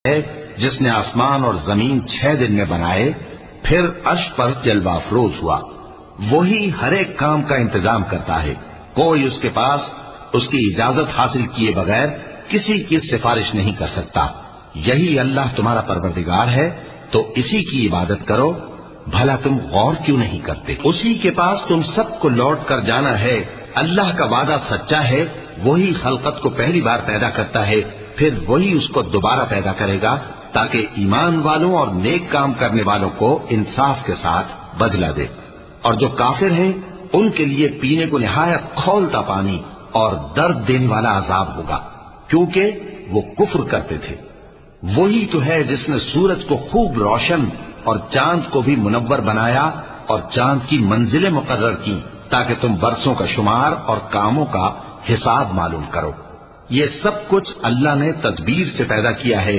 है जिसने आसमान और जमीन 6 दिन में बनाए, फिर अर्श पर जलवा अफरोज हुआ। वही हर एक काम का इंतजाम करता है। कोई उसके पास उसकी इजाजत हासिल किए बगैर किसी की सिफारिश नहीं कर सकता। यही अल्लाह तुम्हारा परवरदिगार है, तो इसी की इबादत करो। भला तुम गौर क्यों नहीं करते? उसी के पास तुम सबको लौट कर जाना है। अल्लाह का वादा सच्चा है। वही खलकत को पहली बार पैदा करता है, फिर वही उसको दोबारा पैदा करेगा, ताकि ईमान वालों और नेक काम करने वालों को इंसाफ के साथ बदला दे। और जो काफिर हैं, उनके लिए पीने को निहायत खौलता पानी और दर्द देने वाला अजाब होगा, क्योंकि वो कुफ्र करते थे। वही तो है जिसने सूरज को खूब रोशन और चांद को भी मुनव्वर बनाया और चांद की मंजिलें मुकर्रर की, ताकि तुम बरसों का शुमार और कामों का हिसाब मालूम करो। ये सब कुछ अल्लाह ने तदबीर से पैदा किया है